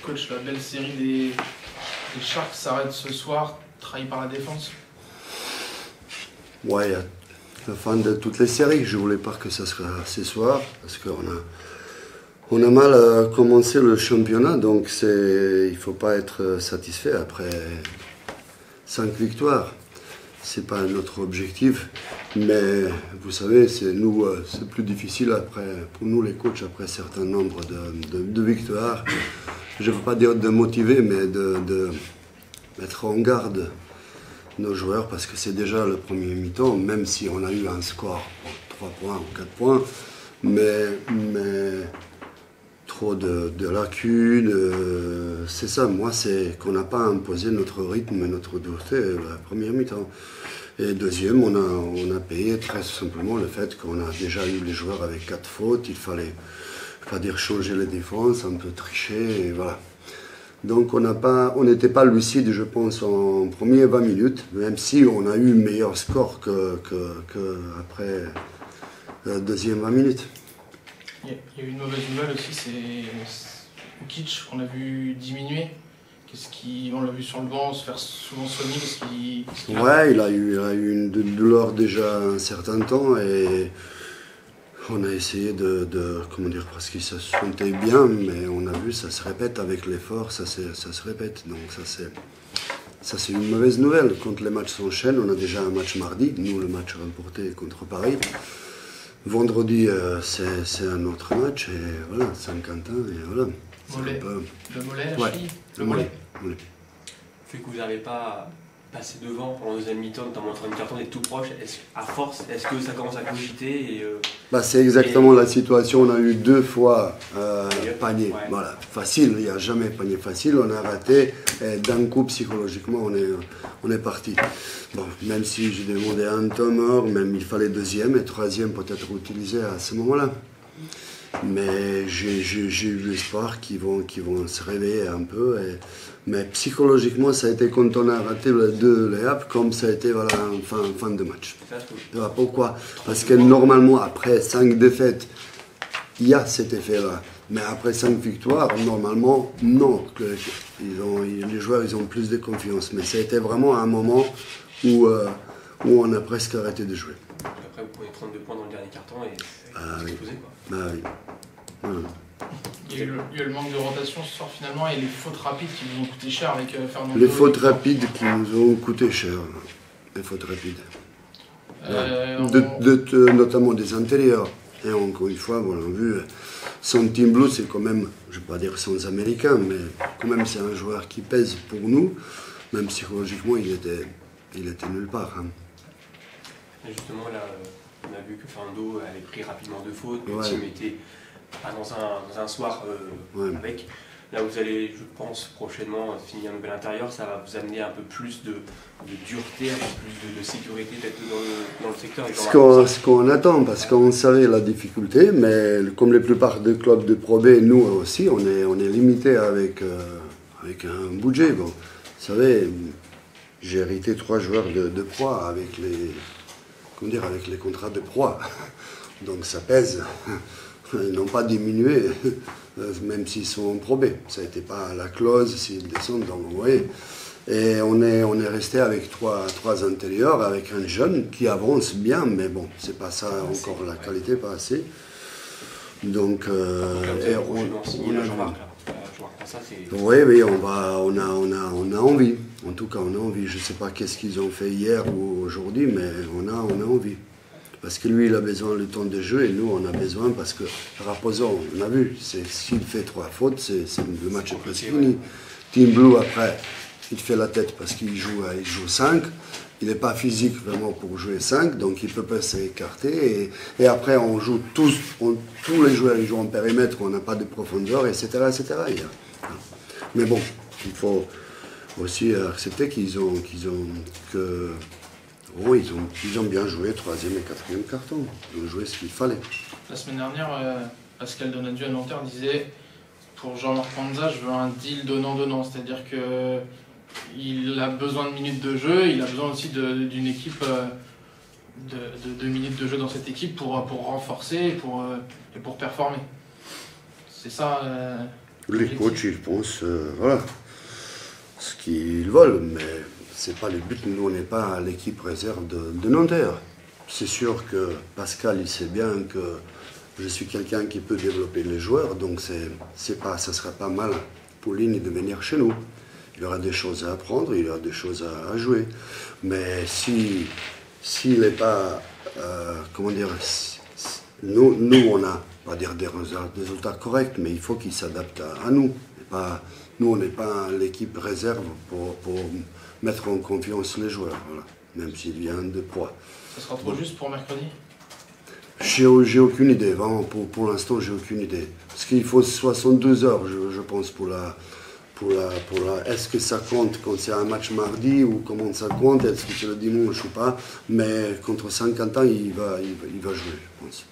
Coach, la belle série des Sharks s'arrête ce soir, trahi par la défense. Ouais, la fin de toutes les séries. Je voulais pas que ça soit ce soir parce qu'on a mal commencé le championnat, donc il faut pas être satisfait après 5 victoires. C'est pas notre objectif, mais vous savez, c'est plus difficile pour nous les coachs après un certain nombre de victoires. Je ne veux pas dire de motiver, mais de mettre en garde nos joueurs parce que c'est déjà le premier mi-temps, même si on a eu un score 3 points ou 4 points, mais trop de lacunes, c'est ça. Moi, c'est qu'on n'a pas imposé notre rythme et notre dureté la première mi-temps. Et deuxième, on a payé très simplement le fait qu'on a déjà eu les joueurs avec 4 fautes. Il fallait, pas dire changer les défenses, un peu tricher, et voilà. Donc on n'était pas lucide, je pense, en premiers 20 minutes, même si on a eu meilleur score qu'après la deuxième 20 minutes. Il y a eu une mauvaise nouvelle aussi, c'est Ukic qu'on a vu diminuer. On l'a vu sur le banc se faire souvent soigner. Ouais, il a eu une douleur déjà un certain temps et on a essayé comment dire, parce qu'il se sentait bien, mais on a vu ça se répète avec l'effort, ça se répète. Donc ça c'est une mauvaise nouvelle. Quand les matchs s'enchaînent, on a déjà un match mardi, nous le match remporté contre Paris. Vendredi, c'est un autre match, et voilà, Saint-Quentin, et voilà. Le mollet, la ouais, cheville. Le mollet. Fait que vous n'arrivez pas à passer devant pendant la deuxième mi-temps, notamment en fin de carton, d'être tout proche. À force, est-ce que ça commence à cogiter c'est exactement la situation. On a eu 2 fois panier. Ouais. Voilà, facile, il n'y a jamais panier facile. On a raté, et d'un coup, psychologiquement, on est parti. Bon, même si j'ai demandé un temps mort, même il fallait deuxième et troisième peut-être utiliser à ce moment-là. Mais j'ai eu l'espoir qu'ils vont se réveiller un peu. Mais psychologiquement, ça a été quand on a raté les 2 layups, comme ça a été voilà, en fin de match. Voilà, pourquoi? Parce que normalement, après 5 défaites, il y a cet effet-là. Mais après 5 victoires, normalement, non. Les joueurs, ils ont plus de confiance. Mais ça a été vraiment un moment où on a presque arrêté de jouer. Après, vous prenez 32 points dans le dernier carton et c'est explosé, quoi. Oui. Voilà. Il y a eu le manque de rotation ce soir finalement et les fautes rapides qui nous ont coûté cher avec Fernando. Les fautes rapides qui nous ont coûté cher. Les fautes rapides. Notamment des intérieurs. Et encore une fois, on a vu, son Team Blue, c'est quand même, je ne vais pas dire sans américain, mais quand même c'est un joueur qui pèse pour nous. Même psychologiquement, il était nulle part. Hein. Et justement, là, on a vu que Fernando avait pris rapidement 2 fautes, le ouais. team était pas dans un soir ouais. avec. Là, vous allez, je pense, prochainement finir un nouvel intérieur. Ça va vous amener un peu plus de dureté, un peu plus de sécurité peut-être dans le secteur. Ce qu'on attend, parce qu'on savait la difficulté, mais comme la plupart des clubs de Pro B, nous aussi, on est limité avec un budget. Bon, vous savez, j'ai hérité 3 joueurs de proie avec les contrats de proie. Donc ça pèse. Ils n'ont pas diminué, même s'ils sont en Pro B. Ça n'était pas la clause s'ils descendent, donc vous voyez. Et on est resté avec trois intérieurs, avec un jeune qui avance bien, mais bon, c'est pas ça encore, la qualité, pas assez. Donc, oui, on a envie. En tout cas, on a envie. Je ne sais pas qu'est-ce qu'ils ont fait hier ou aujourd'hui, mais on a envie. Parce que lui, il a besoin du temps de jeu et nous, on a besoin parce que Raposo, on a vu, s'il fait 3 fautes, le match est presque fini. Team Blue, après, il fait la tête parce qu'il joue 5. Il n'est pas physique vraiment pour jouer 5, donc il ne peut pas s'écarter. Et après, on joue tous les joueurs, ils jouent en périmètre, on n'a pas de profondeur, etc. Mais bon, il faut aussi accepter qu'ils ont bien joué 3e et 4e carton. Ils ont joué ce qu'il fallait. La semaine dernière, Pascal Donadieu à Nanterre disait pour Jean-Marc Panza, je veux un deal donnant-donnant. C'est-à-dire qu'il a besoin de minutes de jeu, il a besoin aussi d'une équipe, de minutes de jeu dans cette équipe pour renforcer et pour performer. C'est ça. Les coachs, ils pensent, voilà, ce qu'ils veulent, mais c'est pas le but. Nous, on n'est pas l'équipe réserve de Nanterre. C'est sûr que Pascal, il sait bien que je suis quelqu'un qui peut développer les joueurs, donc ça ne sera pas mal pour lui de venir chez nous. Il aura des choses à apprendre, il aura des choses à jouer. Mais s'il n'est pas, comment dire, nous on a, pas dire des résultats corrects, mais il faut qu'il s'adapte à nous. Nous, on n'est pas l'équipe réserve pour mettre en confiance les joueurs, voilà, même s'il vient de poids. Ça sera trop juste pour mercredi? J'ai aucune idée, vraiment, pour l'instant, j'ai aucune idée. Parce qu'il faut 62 heures, je pense, pour la est-ce que ça compte quand c'est un match mardi ou comment ça compte, est-ce que c'est le dimanche ou pas, mais contre Saint-Quentin, il va jouer, je pense.